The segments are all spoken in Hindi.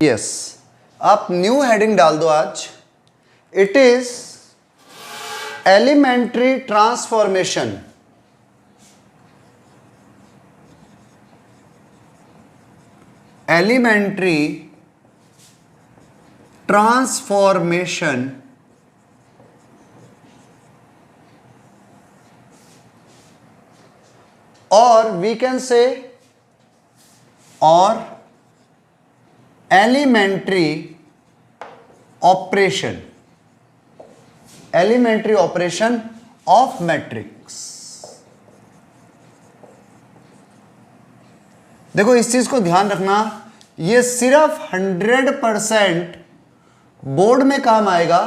यस, आप न्यू हेडिंग डाल दो आज, it is elementary transformation. Elementary transformation और वी कैन से और elementary operation, elementary operation of matrix. देखो इस चीज को ध्यान रखना, ये सिर्फ 100% बोर्ड में काम आएगा,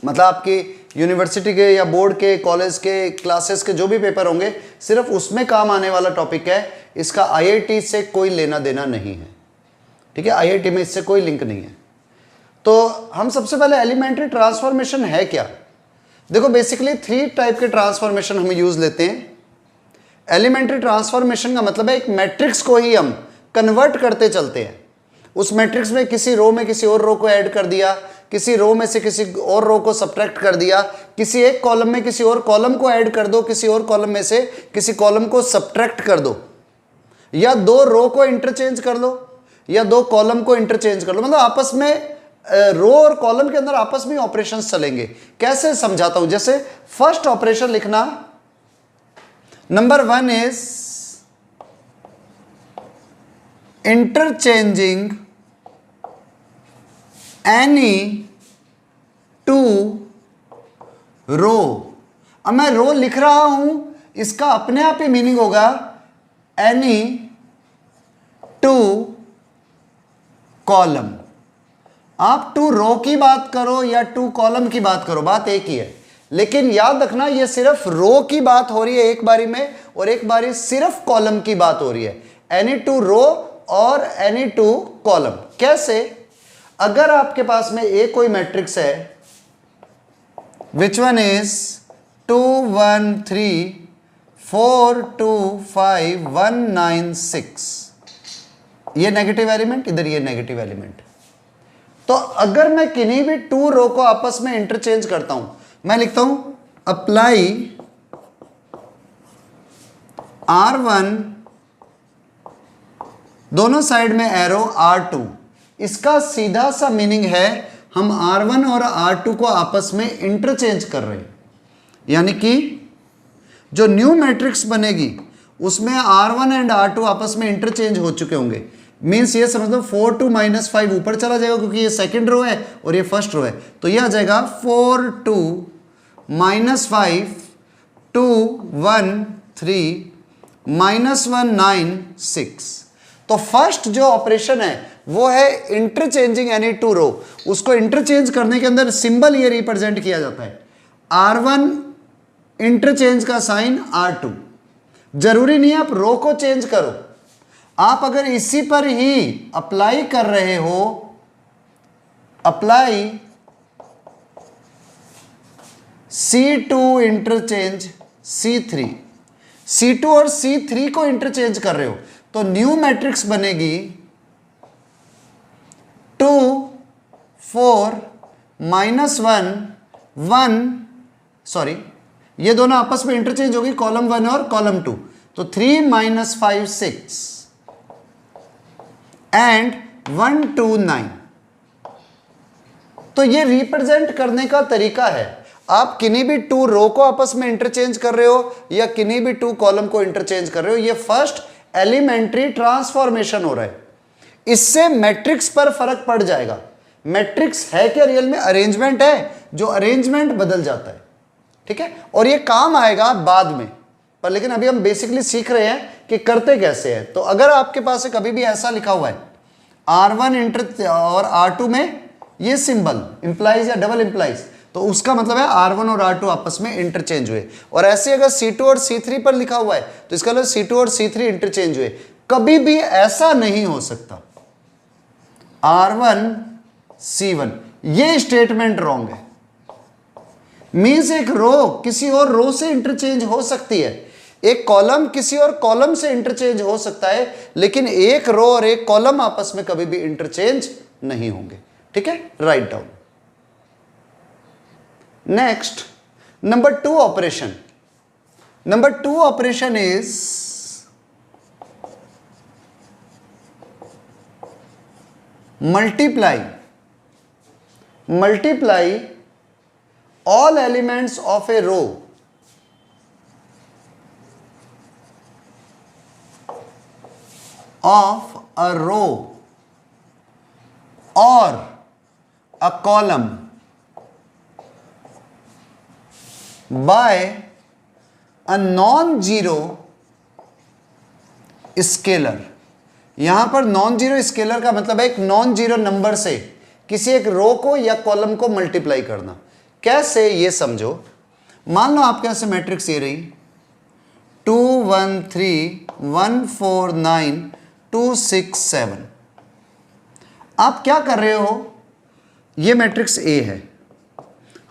मतलब आपकी यूनिवर्सिटी के या बोर्ड के, कॉलेज के, क्लासेस के जो भी पेपर होंगे, सिर्फ उसमें काम आने वाला टॉपिक है। इसका आईआईटी से कोई लेना देना नहीं है, ठीक है, आईआईटी में इससे कोई लिंक नहीं है। तो हम सबसे पहले एलिमेंट्री ट्रांसफॉर्मेशन है क्या, देखो बेसिकली 3 टाइप के ट्रांसफॉर्मेशन हम यूज लेते हैं। एलिमेंट्री ट्रांसफॉर्मेशन का मतलब है एक मैट्रिक्स को ही हम कन्वर्ट करते चलते हैं। उस मैट्रिक्स में किसी रो में किसी और रो को ऐड कर दिया, किसी रो में से किसी और रो को सब्ट्रैक्ट कर दिया, किसी एक कॉलम में किसी और कॉलम को ऐड कर दो, किसी और कॉलम में से किसी कॉलम को सब्ट्रैक्ट कर दो, या 2 रो को इंटरचेंज कर लो, या 2 कॉलम को इंटरचेंज कर लो। मतलब आपस में रो और कॉलम के अंदर आपस में ऑपरेशंस चलेंगे। कैसे समझाता हूं, जैसे फर्स्ट ऑपरेशन लिखना, नंबर 1 इज इंटरचेंजिंग एनी 2 रो। अब मैं रो लिख रहा हूं, इसका अपने आप ही मीनिंग होगा एनी 2 कॉलम। आप 2 रो की बात करो या 2 कॉलम की बात करो, बात एक ही है। लेकिन याद रखना ये सिर्फ रो की बात हो रही है एक बारी में, और एक बारी सिर्फ कॉलम की बात हो रही है। एनी 2 रो और एनी 2 कॉलम। कैसे, अगर आपके पास में एक कोई मैट्रिक्स है, विच वन इज 2 1 3 4 2 5 1 9 6, ये नेगेटिव एलिमेंट, इधर ये नेगेटिव एलिमेंट। तो अगर मैं किन्हीं भी 2 रो को आपस में इंटरचेंज करता हूं, मैं लिखता हूं अप्लाई R1, दोनों साइड में एरो R2। इसका सीधा सा मीनिंग है हम R1 और R2 को आपस में इंटरचेंज कर रहे हैं, यानी कि जो न्यू मैट्रिक्स बनेगी उसमें R1 एंड R2 आपस में इंटरचेंज हो चुके होंगे। मीन्स ये समझ लो 4 2 -5 ऊपर चला जाएगा, क्योंकि ये सेकंड रो है और ये फर्स्ट रो है, तो ये आ जाएगा 4 2 -5 2 1 3 -1 9 6। तो फर्स्ट जो ऑपरेशन है वो है इंटरचेंजिंग एनी 2 रो। उसको इंटरचेंज करने के अंदर सिंबल ये रिप्रेजेंट किया जाता है, R1 इंटरचेंज का साइन R2। जरूरी नहीं है आप रो को चेंज करो, आप अगर इसी पर ही अप्लाई कर रहे हो, apply C2 interchange C3, C2 और C3 को इंटरचेंज कर रहे हो, तो न्यू मैट्रिक्स बनेगी 2 4 -1 1, सॉरी ये दोनों आपस में इंटरचेंज होगी, कॉलम 1 और कॉलम 2, तो 3 -5 6 एंड 1 2 9। तो ये रिप्रेजेंट करने का तरीका है। आप किन्हीं भी 2 रो को आपस में इंटरचेंज कर रहे हो या किन्हीं भी 2 कॉलम को इंटरचेंज कर रहे हो, ये फर्स्ट एलिमेंट्री ट्रांसफॉर्मेशन हो रहा है। इससे मैट्रिक्स पर फर्क पड़ जाएगा। मैट्रिक्स है क्या रियल में, अरेंजमेंट है, जो अरेंजमेंट बदल जाता है, ठीक है, और ये काम आएगा बाद में, पर लेकिन अभी हम बेसिकली सीख रहे हैं कि करते कैसे हैं। तो अगर आपके पास कभी भी ऐसा लिखा हुआ है R1 इंटर और R2 में ये सिंबल इंप्लाइज या डबल इंप्लाइज, तो उसका मतलब है R1 और R2 आपस में इंटरचेंज हुए। और ऐसे अगर C2 और C3 पर लिखा हुआ है तो इसका मतलब C2 और C3 इंटरचेंज हुए। कभी भी ऐसा नहीं हो सकता R1 C1, ये स्टेटमेंट रॉन्ग है। मीन्स एक रो किसी और रो से इंटरचेंज हो सकती है, एक कॉलम किसी और कॉलम से इंटरचेंज हो सकता है, लेकिन एक रो और एक कॉलम आपस में कभी भी इंटरचेंज नहीं होंगे। ठीक है, write down. Next, number 2 operation. Number 2 operation is multiply all elements of a row or a column by a non-zero scalar। यहां पर नॉन जीरो स्केलर का मतलब है एक नॉन जीरो नंबर से किसी एक रो को या कॉलम को मल्टीप्लाई करना। कैसे, ये समझो। मान लो आपके यहां से मैट्रिक्स ये रही 2 1 3 1 4 9 2 6 7। आप क्या कर रहे हो, ये मैट्रिक्स ए है।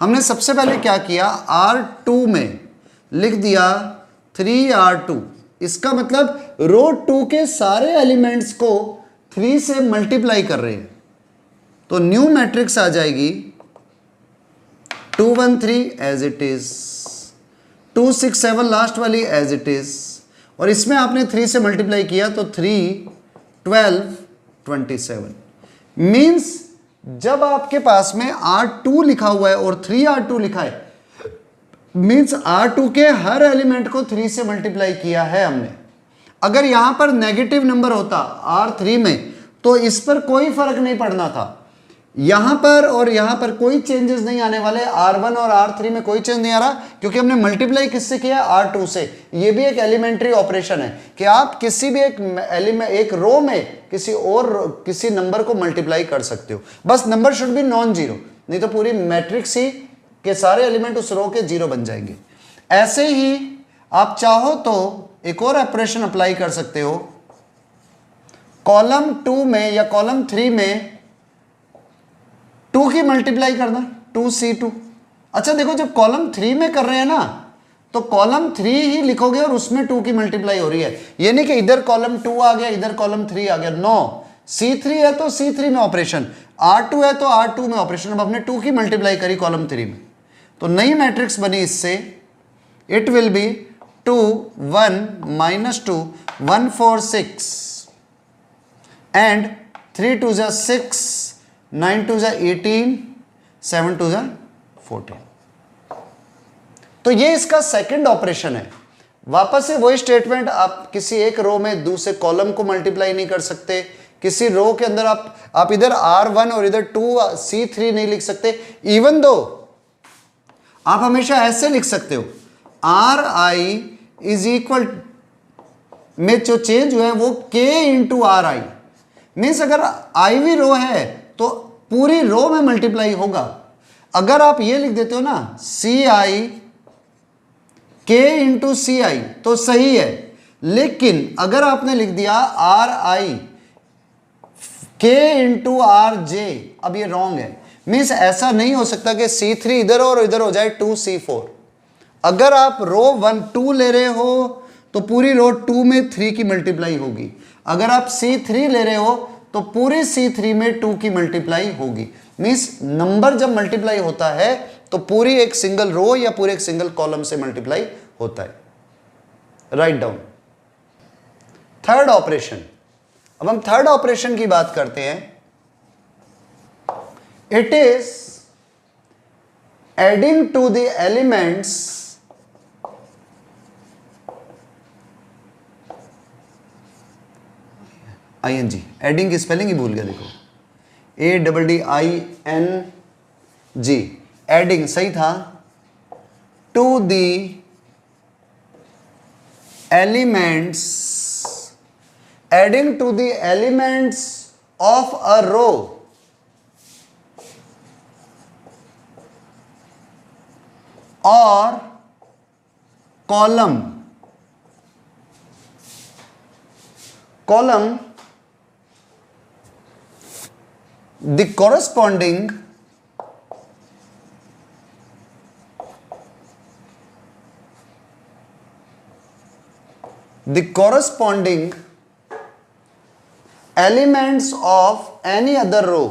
हमने सबसे पहले क्या किया, R2 में लिख दिया 3R2। इसका मतलब रो 2 के सारे एलिमेंट्स को 3 से मल्टीप्लाई कर रहे हैं, तो न्यू मैट्रिक्स आ जाएगी 2 1 3 एज इट इज, 2 6 7 लास्ट वाली एज इट इज, और इसमें आपने 3 से मल्टीप्लाई किया तो 3 12 27। मीन्स जब आपके पास में R2 लिखा हुआ है और 3R2 लिखा है, मीन्स R2 के हर एलिमेंट को 3 से मल्टीप्लाई किया है हमने। अगर यहां पर नेगेटिव नंबर होता R3 में तो इस पर कोई फर्क नहीं पड़ना था। यहां पर और यहां पर कोई चेंजेस नहीं आने वाले। R1 और R3 में कोई चेंज नहीं आ रहा, क्योंकि हमने मल्टीप्लाई किससे किया, R2 से। ये भी एक एलिमेंट्री ऑपरेशन है कि आप किसी भी एक रो में किसी नंबर को मल्टीप्लाई कर सकते हो। बस number should be non zero, नहीं तो पूरी मैट्रिक्स ही के सारे एलिमेंट उस रो के जीरो बन जाएंगे। ऐसे ही आप चाहो तो एक और ऑपरेशन अप्लाई कर सकते हो। कॉलम 2 में या कॉलम 3 में 2 की मल्टीप्लाई करना, 2C2। अच्छा देखो, जब कॉलम 3 में कर रहे हैं ना, तो कॉलम 3 ही लिखोगे और उसमें 2 की मल्टीप्लाई हो रही है। ये नहीं कि इधर कॉलम 2 आ गया इधर कॉलम 3 आ गया। नो, C3 है तो C3 में ऑपरेशन, R2 है तो R2 में ऑपरेशन। अब हमने 2 की मल्टीप्लाई करी कॉलम 3 में, तो नई मैट्रिक्स बनी इससे। It will be 2 1 -2 1 4 6 and 3 2 6 9 2 18 7 2 14। तो ये इसका सेकंड ऑपरेशन है। वापस से वही स्टेटमेंट, आप किसी एक रो में दूसरे कॉलम को मल्टीप्लाई नहीं कर सकते। किसी रो के अंदर आप इधर R1 और इधर 2C3 नहीं लिख सकते। इवन दो आप हमेशा ऐसे लिख सकते हो, RI इज इक्वल में जो चेंज हुआ है वो K इंटू RI। मीन्स अगर IV रो है तो पूरी रो में मल्टीप्लाई होगा। अगर आप ये लिख देते हो ना CI K इंटू CI तो सही है, लेकिन अगर आपने लिख दिया RI K इंटू RJ, अब ये रॉन्ग है। मीन्स ऐसा नहीं हो सकता कि C3 इधर और इधर हो जाए 2C4। अगर आप रो 1 2 ले रहे हो तो पूरी रो 2 में 3 की मल्टीप्लाई होगी। अगर आप C3 ले रहे हो तो पूरी C3 में 2 की मल्टीप्लाई होगी। मीन्स नंबर जब मल्टीप्लाई होता है तो पूरी एक सिंगल रो या पूरे एक सिंगल कॉलम से मल्टीप्लाई होता है। Write down. Third operation. अब हम थर्ड ऑपरेशन की बात करते हैं। It is adding to the elements ing। Adding की स्पेलिंग ही भूल गया, देखो ADDING। एडिंग सही था। To the elements, adding to the elements of a row और column the corresponding the corresponding elements of any other row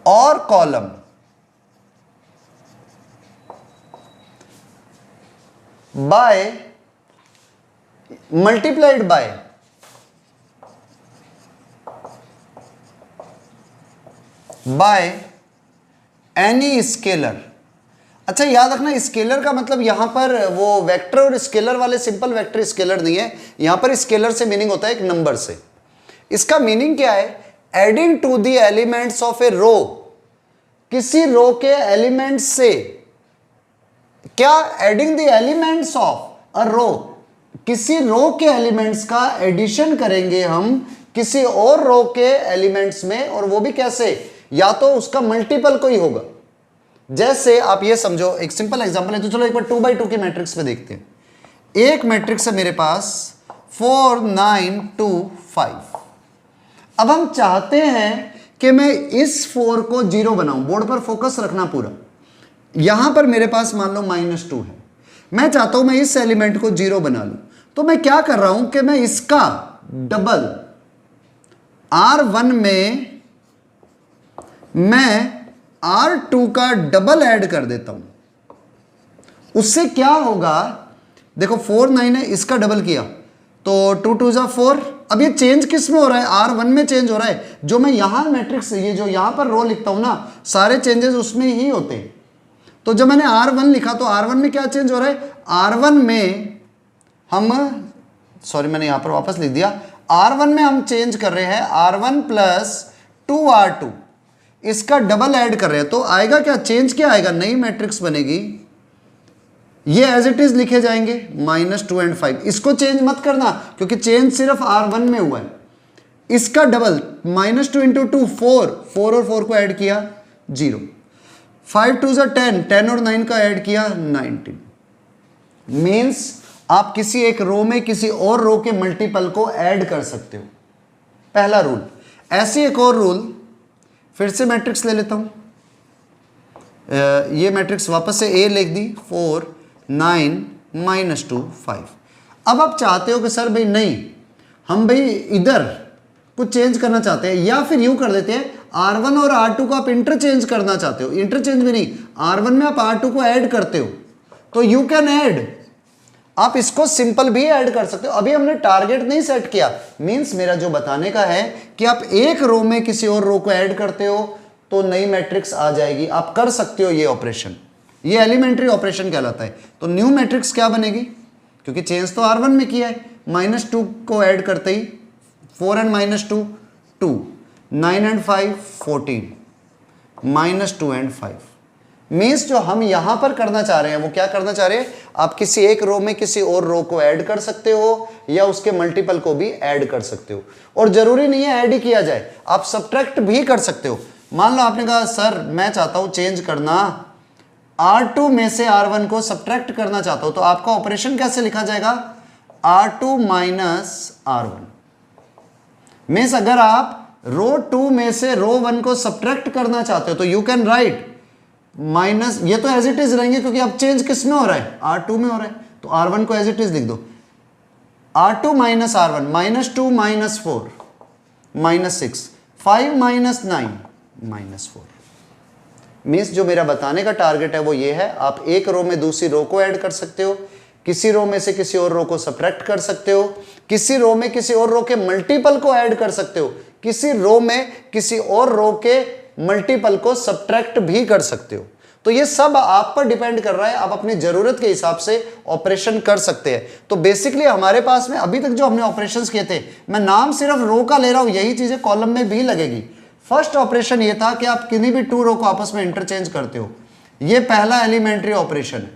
or column by multiplied by any scalar। अच्छा याद रखना, स्केलर का मतलब यहां पर वो वेक्टर और स्केलर वाले सिंपल वेक्टर स्केलर नहीं है, यहां पर स्केलर से मीनिंग होता है एक नंबर से। इसका मीनिंग क्या है? Adding to the elements of a row, किसी रो के एलिमेंट्स से, क्या? Adding the elements of a row, किसी रो के एलिमेंट्स का एडिशन करेंगे हम किसी और रो के एलिमेंट्स में, और वो भी कैसे? या तो उसका मल्टीपल कोई होगा। जैसे आप ये समझो, एक सिंपल एग्जांपल है, तो चलो एक बार 2x2 की मैट्रिक्स में देखते हैं। एक मैट्रिक्स है मेरे पास 4 9 2 5। अब हम चाहते हैं कि मैं इस 4 को 0 बनाऊं, बोर्ड पर फोकस रखना पूरा। यहां पर मेरे पास मान लो -2 है, मैं चाहता हूं मैं इस एलिमेंट को 0 बना लूं। तो मैं क्या कर रहा हूं कि मैं इसका डबल R1 में मैं R2 का डबल ऐड कर देता हूं। उससे क्या होगा? देखो 4 9 है, इसका डबल किया तो 2 2 जा 4। अब ये चेंज किस में हो रहा है? R1 में चेंज हो रहा है। जो मैं यहां मैट्रिक्स, ये जो यहां पर रो लिखता हूं ना, सारे चेंजेस उसमें ही होते हैं। तो जब मैंने R1 लिखा तो R1 में क्या चेंज हो रहा है? R1 में हम, सॉरी मैंने यहां पर वापस लिख दिया, R1 में हम चेंज कर रहे हैं R1 + 2R2, इसका डबल ऐड कर रहे हैं। तो आएगा क्या? चेंज क्या आएगा? नई मैट्रिक्स बनेगी। ये एज इट इज लिखे जाएंगे -2 और 5। इसको चेंज मत करना क्योंकि चेंज सिर्फ R1 में हुआ है। इसका डबल -2 × 2 4, 4 और 4 को ऐड किया 0, 5 2 10, 10 और 9 का ऐड किया 19। मीन्स आप किसी एक रो में किसी और रो के मल्टीपल को ऐड कर सकते हो, पहला रूल। ऐसी एक और रूल, फिर से मैट्रिक्स ले लेता हूं, ये मैट्रिक्स वापस से A लिख दी, 4 9 -2 5। अब आप चाहते हो कि सर भाई नहीं, हम भाई इधर कुछ चेंज करना चाहते हैं, या फिर यूं कर देते हैं R1 और R2 को आप इंटरचेंज करना चाहते हो। इंटरचेंज भी नहीं, R1 में आप R2 को ऐड करते हो तो यू कैन ऐड, आप इसको सिंपल भी ऐड कर सकते हो। अभी हमने टारगेट नहीं सेट किया, मींस मेरा जो बताने का है कि आप एक रो में किसी और रो को ऐड करते हो तो नई मैट्रिक्स आ जाएगी, आप कर सकते हो ये ऑपरेशन। ये एलिमेंट्री ऑपरेशन कहलाता है। तो न्यू मैट्रिक्स क्या बनेगी? क्योंकि चेंज तो R1 में किया है, -2 को ऐड करते ही 4 and -2 2, 9 and 5 14, -2 and 5। मीन्स जो हम यहां पर करना चाह रहे हैं वो क्या करना चाह रहे हैं? आप किसी एक रो में किसी और रो को ऐड कर सकते हो या उसके मल्टीपल को भी ऐड कर सकते हो। और जरूरी नहीं है ऐड ही किया जाए, आप सब्ट्रैक्ट भी कर सकते हो। मान लो आपने कहा सर मैं चाहता हूं चेंज करना, R2 में से R1 को सब्ट्रैक्ट करना चाहता हूं, तो आपका ऑपरेशन कैसे लिखा जाएगा? R2 - R1। मीन्स अगर आप रो 2 में से रो 1 को सब्ट्रैक्ट करना चाहते हो तो यू कैन राइट माइनस, ये तो एज इट इज रहेंगे क्योंकि अब चेंज किस में हो रहा है? R2 में हो रहा है, तो R1 को एज इट इज लिख दो, R2 - R1, -2 -4 -6, 5 - 9 -4। मीन्स जो मेरा बताने का टारगेट है वो ये है, आप एक रो में दूसरी रो को ऐड कर सकते हो, किसी रो में से किसी और रो को सब्ट्रैक्ट कर सकते हो, किसी रो में किसी और रो के मल्टीपल को ऐड कर सकते हो, किसी रो में किसी और रो के मल्टीपल को सब्ट्रैक्ट भी कर सकते हो। तो ये सब आप पर डिपेंड कर रहा है, आप अपनी जरूरत के हिसाब से ऑपरेशन कर सकते हैं। तो बेसिकली हमारे पास में अभी तक जो हमने ऑपरेशंस किए थे, मैं नाम सिर्फ रो का ले रहा हूं, यही चीजें कॉलम में भी लगेगी। फर्स्ट ऑपरेशन ये था कि आप किन्हीं भी 2 रो को आपस में इंटरचेंज करते हो, ये पहला एलिमेंट्री ऑपरेशन है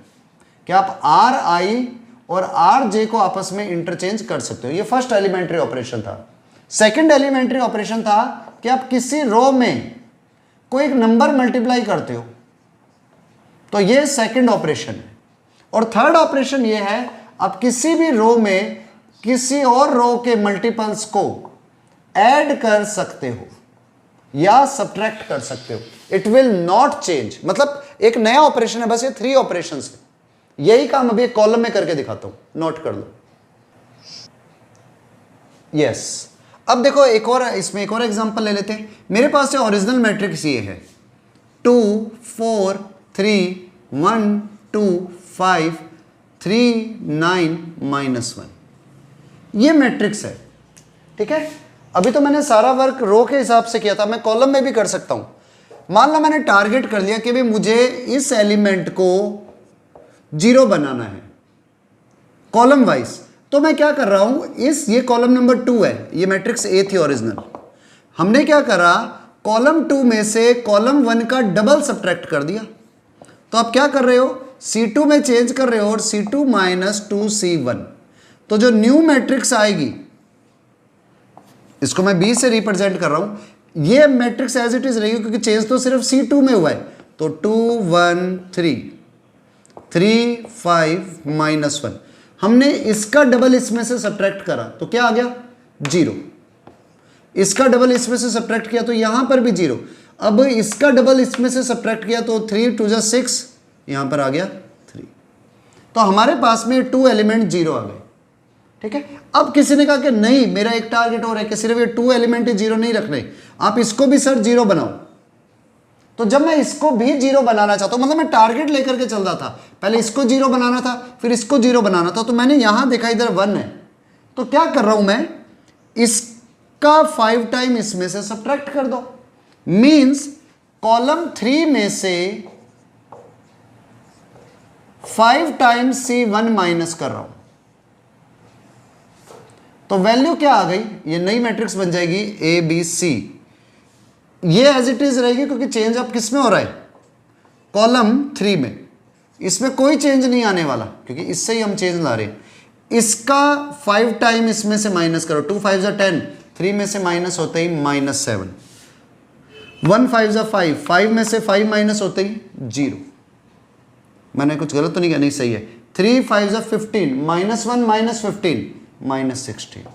कि आप RI और RJ को आपस में इंटरचेंज कर सकते हो, ये फर्स्ट एलिमेंट्री ऑपरेशन था। सेकंड एलिमेंट्री ऑपरेशन था कि आप किसी रो में कोई एक नंबर मल्टीप्लाई करते हो, तो ये सेकंड ऑपरेशन है। और थर्ड ऑपरेशन ये है, आप किसी भी रो में किसी और रो के मल्टीपल्स को ऐड कर सकते हो या सब्ट्रैक्ट कर सकते हो, इट विल नॉट चेंज। मतलब एक नया ऑपरेशन है, बस ये 3 ऑपरेशन है। यही काम अभी एक कॉलम में करके दिखाता हूं, नोट कर लो। यस अब देखो एक और, इसमें एक और एग्जांपल ले लेते हैं। मेरे पास जो ओरिजिनल मैट्रिक्स ये है 2 4 3 1 2 5 3 9 -1, ये मैट्रिक्स है। ठीक है, अभी तो मैंने सारा वर्क रो के हिसाब से किया था, मैं कॉलम में भी कर सकता हूं। मान लो मैंने टारगेट कर लिया कि भाई मुझे इस एलिमेंट को 0 बनाना है कॉलम वाइज, तो मैं क्या कर रहा हूं, ये कॉलम नंबर 2 है, ये मैट्रिक्स ए थी ओरिजिनल। हमने क्या करा, कॉलम 2 में से कॉलम 1 का डबल सब्ट्रैक्ट कर दिया। तो आप क्या कर रहे हो, C2 में चेंज कर रहे हो और C2 - 2C1। तो जो न्यू मैट्रिक्स आएगी, इसको मैं B से रिप्रेजेंट कर रहा हूं, ये मैट्रिक्स एज इट इज रहेगी क्योंकि चेंज तो सिर्फ C2 में हुआ है। तो 2 1 3 3 5 -1, हमने इसका डबल इसमें से सब्ट्रैक्ट करा तो क्या आ गया 0। इसका डबल इसमें से सब्ट्रैक्ट किया तो यहां पर भी 0। अब इसका डबल इसमें से सब्ट्रैक्ट किया तो 3 2 6, यहां पर आ गया 3। तो हमारे पास में 2 एलिमेंट 0 आ गए। ठीक है, अब किसी ने कहा कि नहीं मेरा एक टारगेट और है कि सिर्फ ये 2 एलिमेंट ही 0 नहीं रखने, आप इसको भी सर 0 बनाओ। तो जब मैं इसको भी 0 बनाना चाहता हूं, मतलब मैं टारगेट लेकर के चल रहा था, पहले इसको 0 बनाना था फिर इसको 0 बनाना था, तो मैंने यहां देखा इधर 1 है, तो क्या कर रहा हूं मैं, इसका 5 टाइम इसमें से सब्ट्रैक्ट कर दो। मींस कॉलम 3 में से 5 टाइम्स C1 माइनस कर रहा हूं, तो वैल्यू क्या आ गई, ये नई मैट्रिक्स बन जाएगी ABC। ये एज इट इज रहेगी क्योंकि चेंज अब किस में हो रहा है, कॉलम 3 में। इसमें कोई चेंज नहीं आने वाला क्योंकि इससे ही हम चेंज ला रहे हैं। इसका 5 टाइम इसमें से माइनस करो, 2 5 = 10, 3 में से माइनस होते ही -7, 1 5 = 5, 5 में से 5 माइनस होते ही 0। मैंने कुछ गलत तो नहीं किया, नहीं सही है। 3 5 = 15, -1 -15 -16।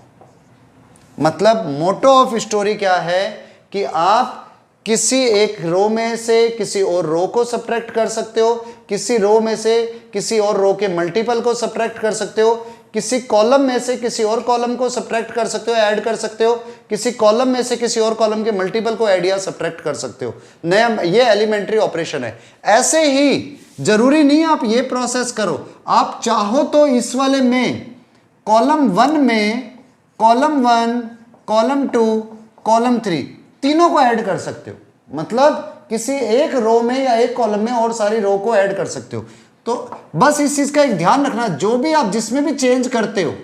मतलब मोटो ऑफ स्टोरी क्या है कि आप किसी एक रो में से किसी और रो को सब्ट्रैक्ट कर सकते हो, किसी रो में से किसी और रो के मल्टीपल को सब्ट्रैक्ट कर सकते हो, किसी कॉलम में से किसी और कॉलम को सब्ट्रैक्ट कर सकते हो, ऐड कर सकते हो, किसी कॉलम में से किसी और कॉलम के मल्टीपल को ऐड या सब्ट्रैक्ट कर सकते हो। नया ये एलिमेंट्री ऑपरेशन है। ऐसे ही जरूरी नहीं आप ये प्रोसेस करो, आप चाहो तो इस वाले में कॉलम 1 में कॉलम 1 कॉलम 2 कॉलम 3 तीनों को ऐड कर सकते हो। मतलब किसी एक रो में या एक कॉलम में और सारी रो को ऐड कर सकते हो। तो बस इस चीज का एक ध्यान रखना, जो भी आप जिसमें भी चेंज करते हो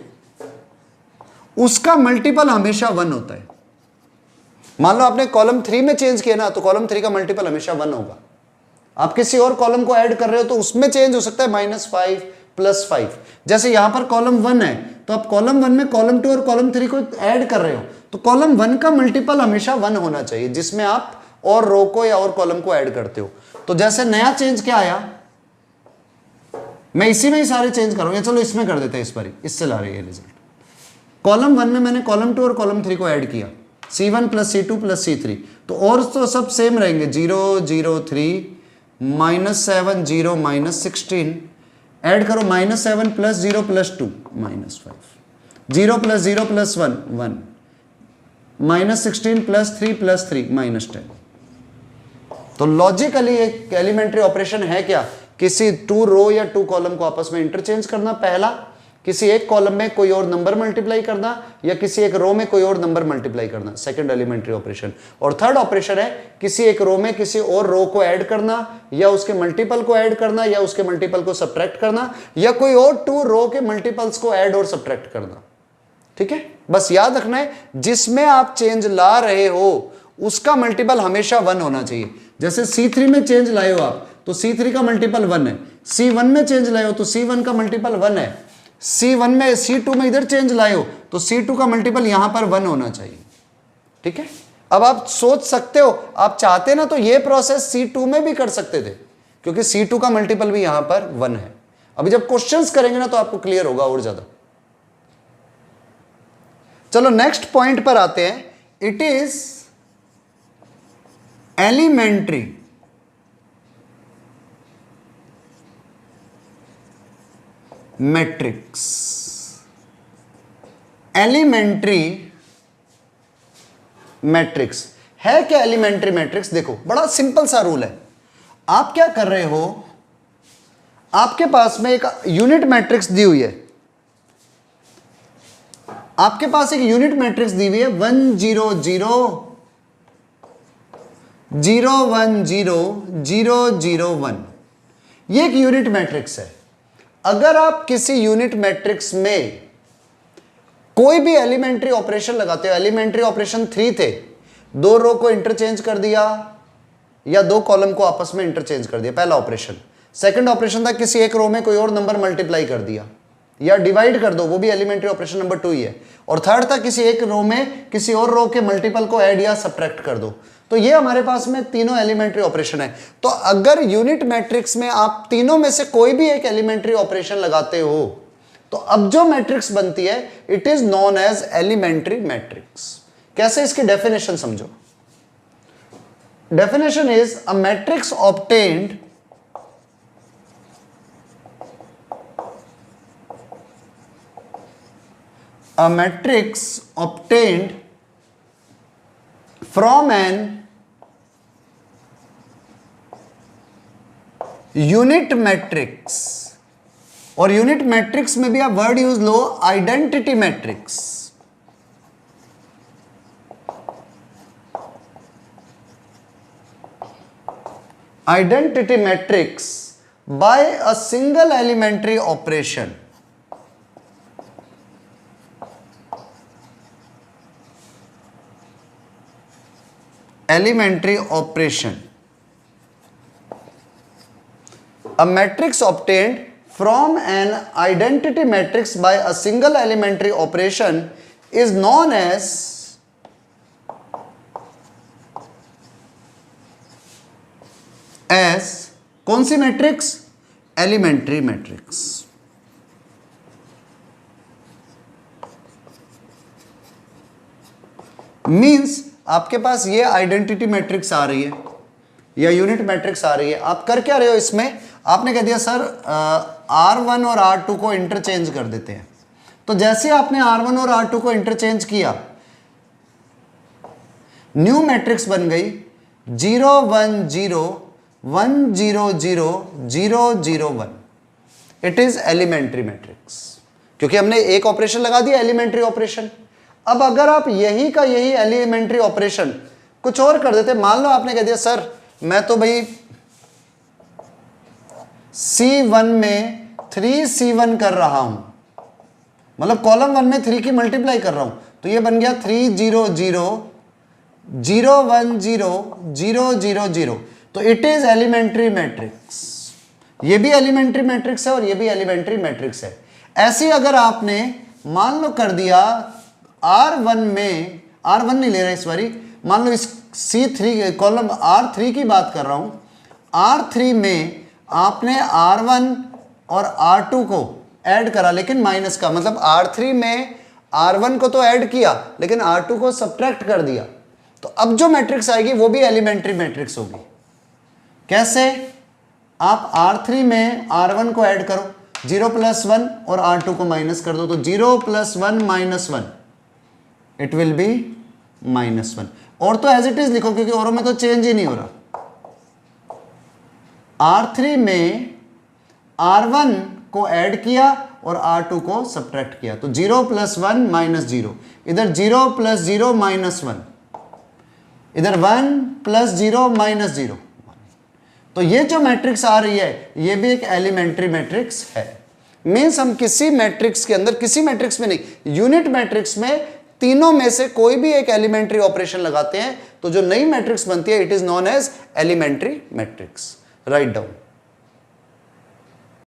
उसका मल्टीपल हमेशा 1 होता है। मान लो आपने कॉलम 3 में चेंज किया ना, तो कॉलम 3 का मल्टीपल हमेशा 1 होगा। आप किसी और कॉलम को ऐड कर रहे हो तो उसमें चेंज हो सकता है -5 +5। जैसे यहां पर कॉलम 1 है तो आप कॉलम 1 में कॉलम 2 और कॉलम 3 को ऐड कर रहे हो, तो कॉलम 1 का मल्टीपल हमेशा 1 होना चाहिए जिसमें आप और रो को या और कॉलम को ऐड करते हो। तो जैसे नया चेंज क्या आया, मैं इसी में ही सारे चेंज करूंगा, चलो इसमें कर देते हैं, इस बार इससे ला रही है रिजल्ट। कॉलम 1 में मैंने कॉलम 2 और कॉलम 3 को ऐड किया, C1 + C2 + C3, तो और तो सब सेम रहेंगे, 0 0 3 -7 0 -16, ऐड करो -7 + 0 + 2 -5, 0 + 0 + 1 1, -16 + 3 + 3 -10। तो लॉजिकली एक एलिमेंट्री ऑपरेशन है क्या, किसी 2 रो या 2 कॉलम को आपस में इंटरचेंज करना, पहला किसी एक कॉलम में कोई और नंबर मल्टीप्लाई करना या किसी एक रो में कोई और नंबर मल्टीप्लाई करना, सेकंड एलिमेंट्री ऑपरेशन। और थर्ड ऑपरेशन है किसी एक रो में किसी और रो को ऐड करना या उसके मल्टीपल को ऐड करना या उसके मल्टीपल को सब्ट्रैक्ट करना या कोई और 2 रो के मल्टीपल्स को ऐड और सब्ट्रैक्ट करना। ठीक है, बस याद रखना है जिसमें आप चेंज ला रहे हो उसका मल्टीपल हमेशा 1 होना चाहिए। जैसे C3 में चेंज लाए हो आप तो C3 का मल्टीपल 1 है, C1 में चेंज लाए हो तो C1 का मल्टीपल 1 है, C1 में C2 में इधर चेंज लाए हो तो C2 का मल्टीपल यहां पर 1 होना चाहिए। ठीक है, अब आप सोच सकते हो, आप चाहते ना तो ये प्रोसेस C2 में भी कर सकते थे क्योंकि C2 का मल्टीपल भी यहां पर 1 है। अभी जब क्वेश्चंस करेंगे ना तो आपको क्लियर होगा और ज्यादा। चलो नेक्स्ट पॉइंट पर आते हैं। It is elementary matrix. Elementary matrix है क्या? एलिमेंट्री मैट्रिक्स देखो बड़ा सिंपल सा रूल है। आप क्या कर रहे हो, आपके पास में एक यूनिट मैट्रिक्स दी हुई है, आपके पास एक यूनिट मैट्रिक्स दी हुई है 1 0 0 0 1 0 0 0 1। ये एक यूनिट मैट्रिक्स है। अगर आप किसी यूनिट मैट्रिक्स में कोई भी एलिमेंट्री ऑपरेशन लगाते हो, एलिमेंट्री ऑपरेशन 3 थे, 2 रो को इंटरचेंज कर दिया या 2 कॉलम को आपस में इंटरचेंज कर दिया, पहला ऑपरेशन। सेकंड ऑपरेशन था किसी एक रो में कोई और नंबर मल्टीप्लाई कर दिया या डिवाइड कर दो, वो भी एलिमेंट्री ऑपरेशन नंबर 2 ही है। और थर्ड था किसी एक रो में किसी और रो के मल्टीपल को ऐड या सब्ट्रैक्ट कर दो। तो ये हमारे पास में तीनों एलिमेंट्री ऑपरेशन है। तो अगर यूनिट मैट्रिक्स में आप तीनों में से कोई भी एक एलिमेंट्री ऑपरेशन लगाते हो तो अब जो मैट्रिक्स बनती है it is known as elementary matrix. कैसे? इसकी डेफिनेशन समझो। Definition is a matrix obtained a matrix obtained from an unit matrix, और यूनिट मैट्रिक्स में भी आप वर्ड यूज लो identity matrix. Identity matrix by a single elementary operation. Elementary operation, a matrix obtained from an identity matrix by a single elementary operation is known as कौन सी मैट्रिक्स? Elementary matrix. मीन्स आपके पास ये आइडेंटिटी मैट्रिक्स आ रही है या यूनिट मैट्रिक्स आ रही है, आप कर क्या रहे हो इसमें? आपने कह दिया सर R1 और R2 को इंटरचेंज कर देते हैं। तो जैसे आपने R1 और R2 को इंटरचेंज किया, न्यू मैट्रिक्स बन गई 0 1 0 1 0 0 0 0 1। इट इज एलिमेंट्री मैट्रिक्स, क्योंकि हमने एक ऑपरेशन लगा दिया एलिमेंट्री ऑपरेशन। अब अगर आप यही का यही एलिमेंट्री ऑपरेशन कुछ और कर देते, मान लो आपने कह दिया सर मैं तो भाई C1 में 3C1 कर रहा हूं, मतलब कॉलम 1 में 3 की मल्टीप्लाई कर रहा हूं, तो ये बन गया 3 0 0 0 1 0 0 0 0। तो इट इज एलिमेंट्री मैट्रिक्स। ये भी एलिमेंट्री मैट्रिक्स है और ये भी एलिमेंट्री मैट्रिक्स है। ऐसे अगर आपने मान लो कर दिया R1 में, R1 नहीं ले रहा इस बारी, मान लो इस C3 कॉलम R3 की बात कर रहा हूं, R3 में आपने R1 और R2 को ऐड करा लेकिन माइनस का, मतलब R3 में R1 को तो ऐड किया लेकिन R2 को सब्ट्रैक्ट कर दिया। तो अब जो मैट्रिक्स आएगी वो भी एलिमेंट्री मैट्रिक्स होगी। कैसे? आप R3 में R1 को ऐड करो, 0 + 1 और R2 को माइनस कर दो, तो 0 + 1 - 1 इट विल बी -1। और तो एज इट इज लिखो क्योंकि औरों में तो चेंज ही नहीं हो रहा। R3 में R1 को ऐड किया और R2 को सब्ट्रैक्ट किया, तो 0 + 1 - 0, इधर 0 + 0 - 1, इधर 1 + 0 - 0। तो ये जो मैट्रिक्स आ रही है ये भी एक एलिमेंट्री मैट्रिक्स है। मीन्स हम किसी मैट्रिक्स के अंदर, किसी मैट्रिक्स में नहीं, यूनिट मैट्रिक्स में तीनों में से कोई भी एक एलिमेंट्री ऑपरेशन लगाते हैं तो जो नई मैट्रिक्स बनती है it is known as elementary matrix. Write down.